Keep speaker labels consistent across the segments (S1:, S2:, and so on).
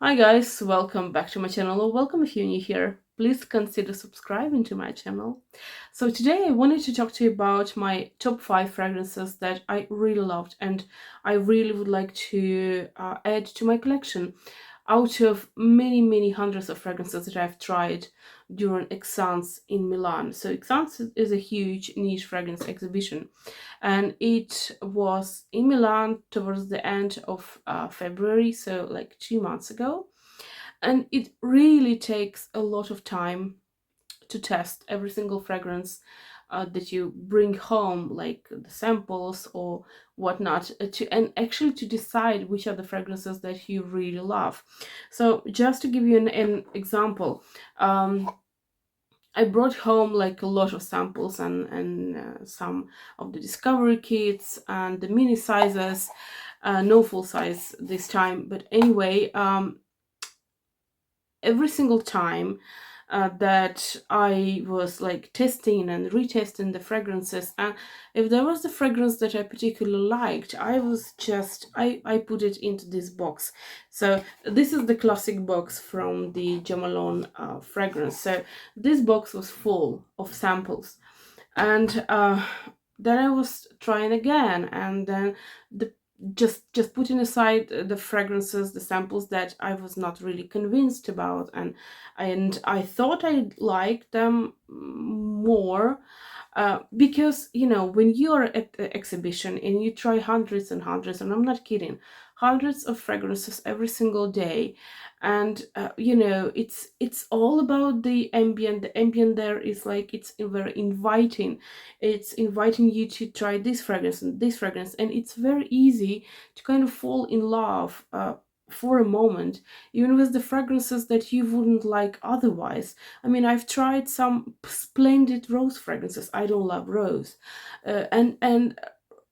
S1: Hi guys, welcome back to my channel, or welcome if you're new here. Please consider subscribing to my channel. So today I wanted to talk to you about my top 5 fragrances that I really loved and I really would like to add to my collection out of many hundreds of fragrances that I've tried during Exans in Milan. So Exans is a huge niche fragrance exhibition, and it was in Milan towards the end of February, so like 2 months ago. And it really takes a lot of time to test every single fragrance that you bring home, like the samples or whatnot, and actually to decide which are the fragrances that you really love. So just to give you an example, I brought home like a lot of samples and some of the discovery kits and the mini sizes, no full size this time. But anyway, every single time that I was like testing and retesting the fragrances, and if there was the fragrance that I particularly liked, I put it into this box. So this is the classic box from the Jamalone fragrance. So this box was full of samples, and then I was trying again, and then the just putting aside the fragrances, the samples that I was not really convinced about, and I thought I liked them more, because when you're at the exhibition and you try hundreds and hundreds, and I'm not kidding, hundreds of fragrances every single day, and it's all about the ambient. The ambient there is like, it's very inviting. It's inviting you to try this fragrance and this fragrance, and it's very easy to kind of fall in love for a moment, even with the fragrances that you wouldn't like otherwise. I mean, I've tried some splendid rose fragrances. I don't love rose, and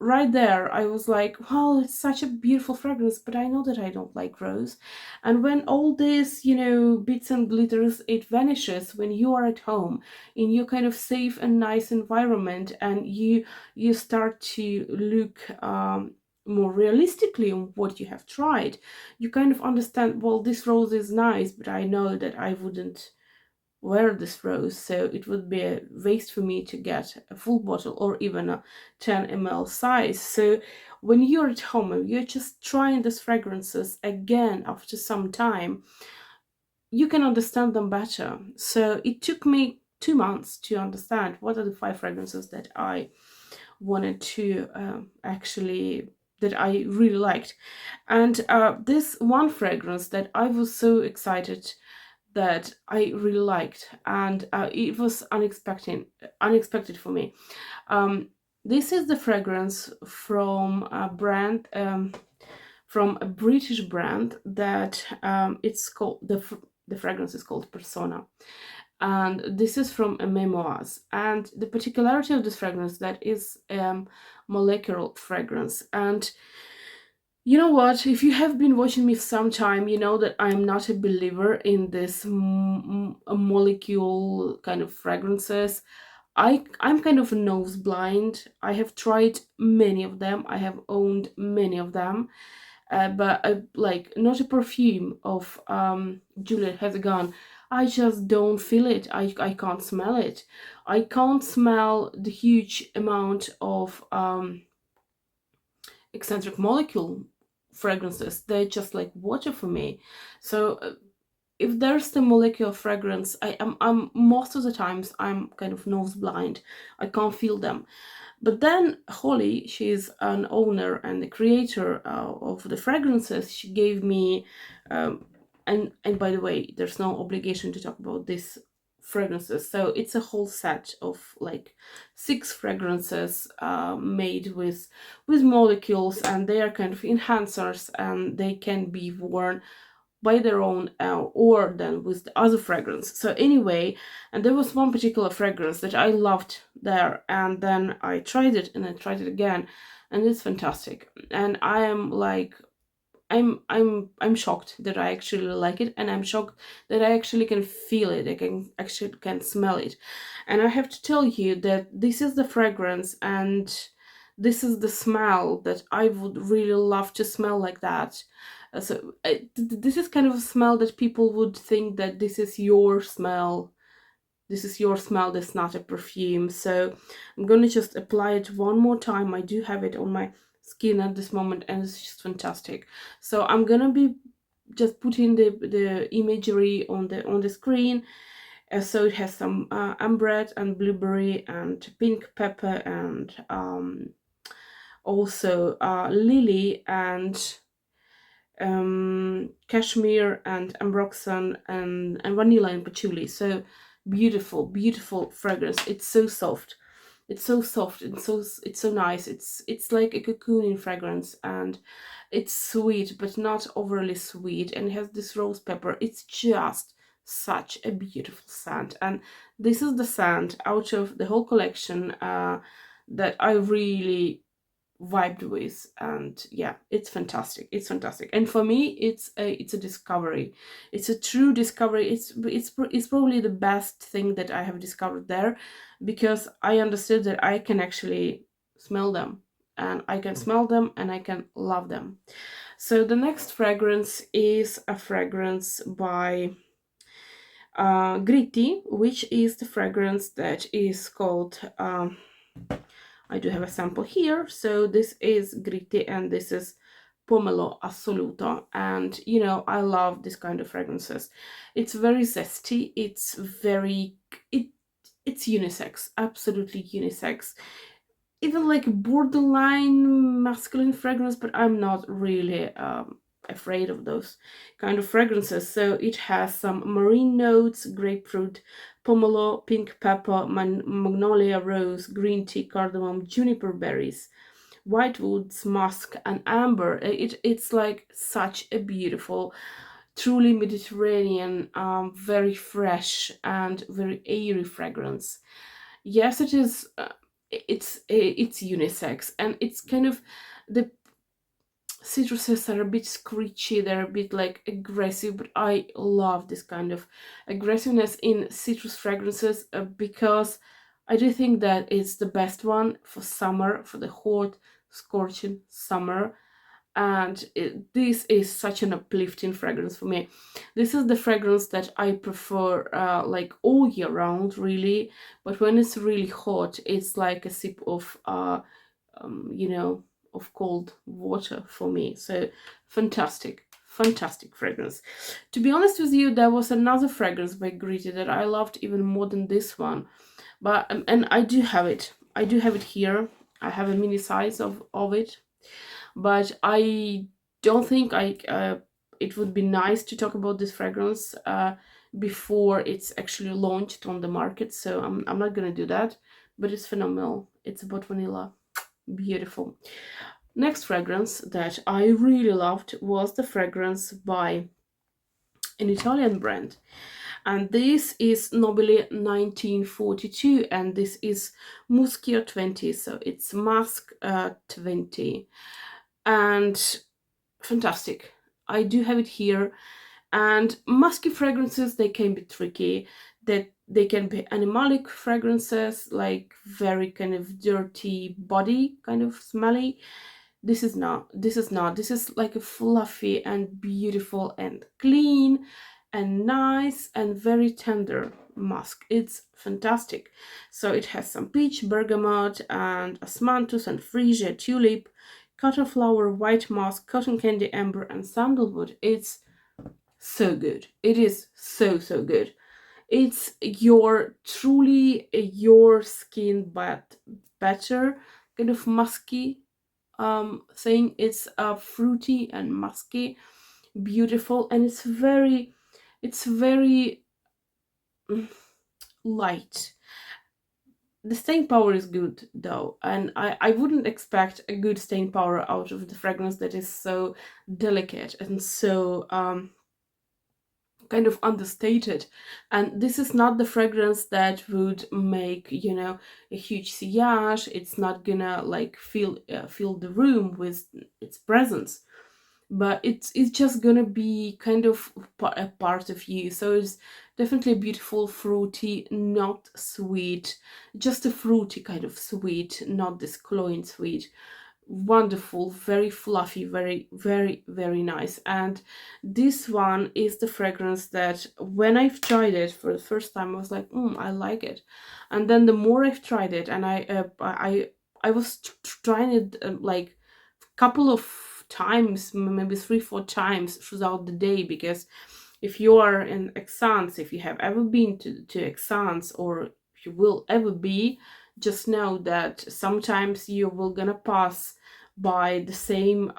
S1: right there I was like, well, it's such a beautiful fragrance, but I know that I don't like rose. And when all this, bits and glitters, it vanishes when you are at home in your kind of safe and nice environment, and you start to look more realistically on what you have tried. You kind of understand, well, this rose is nice, but I know that I wouldn't wear this rose, so it would be a waste for me to get a full bottle or even a 10 ml size. So when you're at home and you're just trying these fragrances again after some time, you can understand them better. So it took me 2 months to understand what are the 5 fragrances that I wanted to actually, that I really liked. And this one fragrance that I was so excited that I really liked, and it was unexpected for me. This is the fragrance from a brand, from a British brand that it's called, the fragrance is called Persona, and this is from a Memoize. And the particularity of this fragrance, that is molecular fragrance. And you know what? If you have been watching me for some time, you know that I'm not a believer in this molecule kind of fragrances. I'm kind of nose blind. I have tried many of them. I have owned many of them, but like not a perfume of Juliet has a gun. I just don't feel it. I can't smell it. I can't smell the huge amount of eccentric molecule fragrances. They're just like water for me. So if there's the molecular fragrance, I'm most of the times I'm kind of nose blind. I can't feel them. But then Holly, she's an owner and the creator of the fragrances. She gave me, and by the way, there's no obligation to talk about this fragrances. So it's a whole set of like 6 fragrances made with molecules, and they are kind of enhancers, and they can be worn by their own or then with the other fragrance. So anyway, and there was one particular fragrance that I loved there, and then I tried it and I tried it again, and it's fantastic. And I am like, I'm shocked that I actually like it, and I'm shocked that I actually can feel it. I can smell it. And I have to tell you that this is the fragrance and this is the smell that I would really love to smell like that This is kind of a smell that people would think that this is your smell. This is your smell, that's not a perfume. So I'm gonna just apply it one more time. I do have it on my skin at this moment, and it's just fantastic. So I'm gonna be just putting the imagery on the screen. So it has some ambrette and blueberry and pink pepper and also lily and cashmere and ambroxan and vanilla and patchouli. So beautiful, beautiful fragrance. It's so soft. It's so soft and it's so nice. It's like a cocooning fragrance, and it's sweet but not overly sweet, and it has this rose pepper. It's just such a beautiful scent, and this is the scent out of the whole collection that I really vibed with. And yeah, it's fantastic, it's fantastic. And for me, it's a discovery. It's a true discovery. It's probably the best thing that I have discovered there, because I understood that I can actually smell them, and I can smell them, and I can love them. So the next fragrance is a fragrance by Gritti, which is the fragrance that is called I do have a sample here. So this is Gritti, and this is Pomelo Assoluto. And you know, I love this kind of fragrances. It's very zesty. It's very it's unisex, absolutely unisex. Even like borderline masculine fragrance, but I'm not really afraid of those kind of fragrances. So it has some marine notes, grapefruit, pomelo, pink pepper, magnolia, rose, green tea, cardamom, juniper berries, white woods, musk, and amber. It's like such a beautiful, truly Mediterranean, very fresh and very airy fragrance. Yes, it is. It's unisex, and it's kind of the citruses are a bit screechy, they're a bit like aggressive, but I love this kind of aggressiveness in citrus fragrances because I do think that it's the best one for summer, for the hot, scorching summer. And this is such an uplifting fragrance for me. This is the fragrance that I prefer like all year round, really, but when it's really hot, it's like a sip of you know, of cold water for me. So fantastic, fantastic fragrance. To be honest with you, there was another fragrance by Gritti that I loved even more than this one, but and I do have it. I do have it here. I have a mini size of it, but I don't think it would be nice to talk about this fragrance before it's actually launched on the market. So I'm not gonna do that. But it's phenomenal. It's about vanilla. Beautiful. Next fragrance that I really loved was the fragrance by an Italian brand, and this is Nobile 1942, and this is Muschio 20, so it's Musk 20, and fantastic. I do have it here. And musky fragrances, they can be tricky. That they can be animalic fragrances, like very kind of dirty body, kind of smelly. This is not. This is not. This is like a fluffy and beautiful and clean and nice and very tender musk. It's fantastic. So it has some peach, bergamot, and osmanthus and freesia, tulip, cotton flower, white musk, cotton candy, amber, and sandalwood. It's so good. It is so good. It's your truly your skin but better kind of musky thing. It's fruity and musky, beautiful, and it's very light. The staying power is good though, and I wouldn't expect a good staying power out of the fragrance that is so delicate and so kind of understated. And this is not the fragrance that would make, you know, a huge sillage. It's not gonna like fill the room with its presence, but it's just gonna be kind of a part of you. So it's definitely beautiful, fruity, not sweet, just a fruity kind of sweet, not this cloying sweet, wonderful, very fluffy, very, very, very nice. And this one is the fragrance that when I've tried it for the first time, I was like, I like it. And then the more I've tried it, and I was trying it like couple of times, maybe 3 4 times throughout the day, because if you are in Aix-en, if you have ever been to Aix-en, or if you will ever be, just know that sometimes you will gonna pass by the same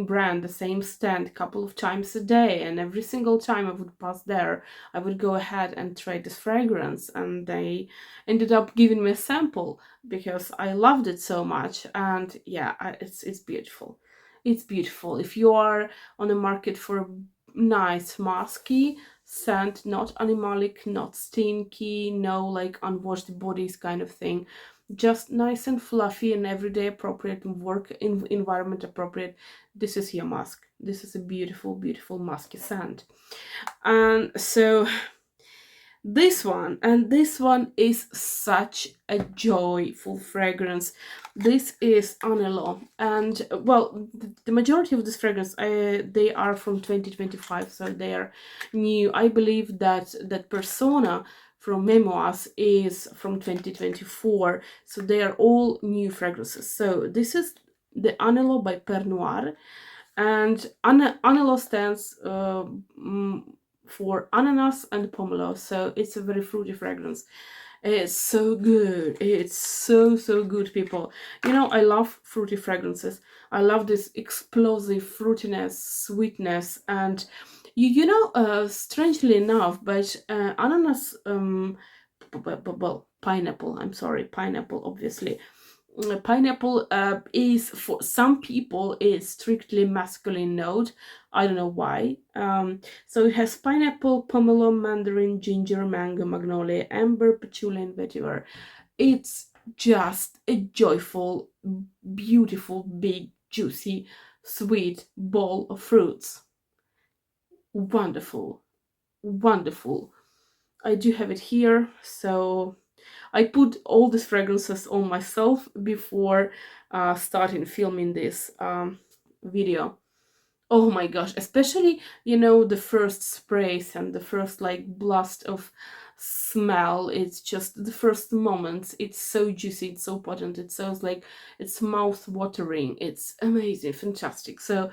S1: brand, the same stand a couple of times a day, and every single time I would pass there, I would go ahead and try this fragrance, and they ended up giving me a sample because I loved it so much. And yeah, it's beautiful. It's beautiful. If you are on the market for a nice musky scent, not animalic, not stinky, no like unwashed bodies kind of thing, just nice and fluffy and everyday appropriate and work environment appropriate, this is your mask. This is a beautiful, beautiful musky scent. And so this one is such a joyful fragrance. This is Anelo, and well, the majority of this fragrance, they are from 2025, so they are new. I believe that Persona from Memoize is from 2024, so they are all new fragrances. So this is the Anelo by Pernoire, and Anelo stands for ananas and pomelo, so it's a very fruity fragrance. It's so good. It's so, so good, people. You know, I love fruity fragrances. I love this explosive fruitiness, sweetness, and strangely enough, but ananas, well, pineapple. I'm sorry, pineapple, obviously. Pineapple is, for some people, is strictly masculine note. I don't know why. So it has pineapple, pomelo, mandarin, ginger, mango, magnolia, amber, patchouli, and vetiver. It's just a joyful, beautiful, big, juicy, sweet bowl of fruits. Wonderful, wonderful. I do have it here, so I put all these fragrances on myself before starting filming this video. Oh my gosh, especially, the first sprays and the first like blast of smell. It's just the first moments. It's so juicy, it's so potent, it sounds like it's mouth watering. It's amazing, fantastic. So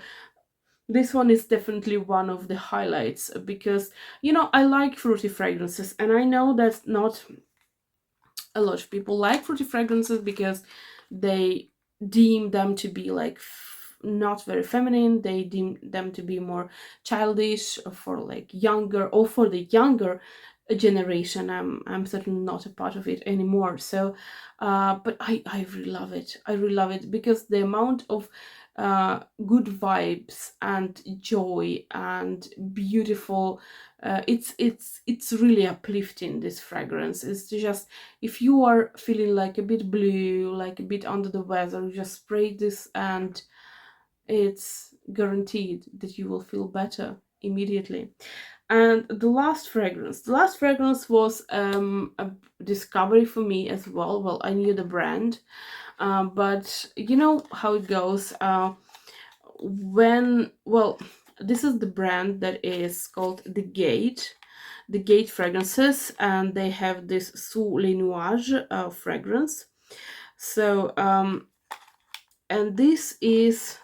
S1: this one is definitely one of the highlights, because I like fruity fragrances, and I know that not a lot of people like fruity fragrances because they deem them to be like not very feminine. They deem them to be more childish, for like younger, or for the younger generation. I'm certainly not a part of it anymore. So but I really love it. I really love it because the amount of good vibes and joy and beautiful, it's really uplifting, this fragrance. It's just, if you are feeling like a bit blue, like a bit under the weather, you just spray this and it's guaranteed that you will feel better immediately. And the last fragrance was a discovery for me as well. Well, I knew the brand, but you know how it goes. This is the brand that is called the Gate fragrances, and they have this Sous les Nuages fragrance. So and this is,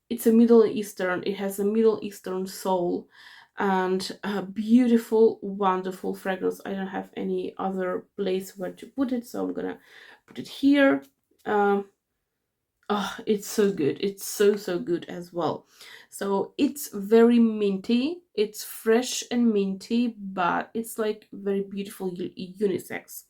S1: it's a Middle Eastern, it has a Middle Eastern soul, and a beautiful, wonderful fragrance. I don't have any other place where to put it, so I'm gonna put it here. Oh, it's so good. It's so, so good as well. So it's very minty. It's fresh and minty, but it's like very beautiful unisex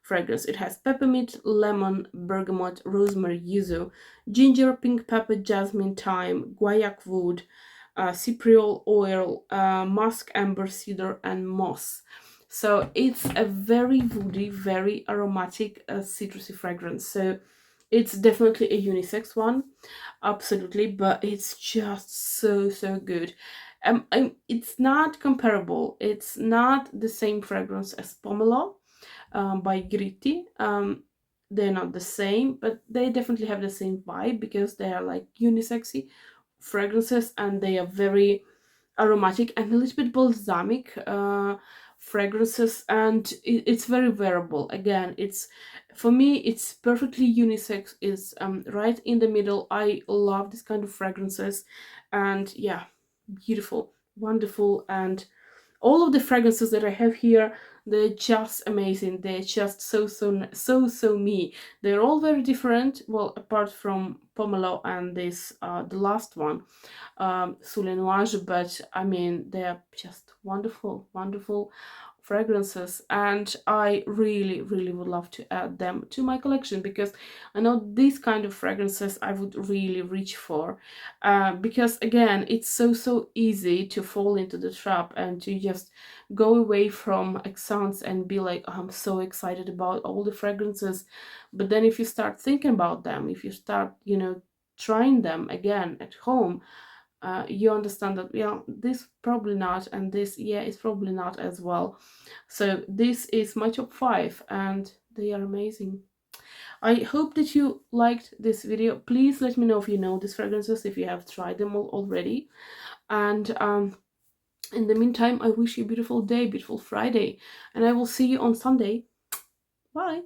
S1: fragrance. It has peppermint, lemon, bergamot, rosemary, yuzu, ginger, pink pepper, jasmine, thyme, guaiac wood, cypriol oil, musk, amber, cedar, and moss. So it's a very woody, very aromatic, citrusy fragrance. So it's definitely a unisex one, absolutely, but it's just so, so good. It's not comparable. It's not the same fragrance as Pomelo by Gritti. they're not the same, but they definitely have the same vibe because they are like unisexy fragrances, and they are very aromatic and a little bit balsamic fragrances, and it's very wearable. Again, it's, for me, it's perfectly unisex. It's right in the middle. I love this kind of fragrances, and yeah, beautiful, wonderful. And all of the fragrances that I have here, they're just amazing. They're just so me. They're all very different. Well, apart from Pomelo and this the last one, Sous Nuages, but I mean, they're just wonderful, wonderful fragrances, and I really, really would love to add them to my collection, because I know these kind of fragrances I would really reach for, because again, it's so easy to fall into the trap and to just go away from accents and be like, "Oh, I'm so excited about all the fragrances," but then if you start thinking about them, if you start, trying them again at home, you understand that, yeah, this probably not, and this, yeah, it's probably not as well. So this is my top 5, and they are amazing. I hope that you liked this video. Please let me know if you know these fragrances, if you have tried them all already. And in the meantime, I wish you a beautiful day, beautiful Friday, and I will see you on Sunday. Bye.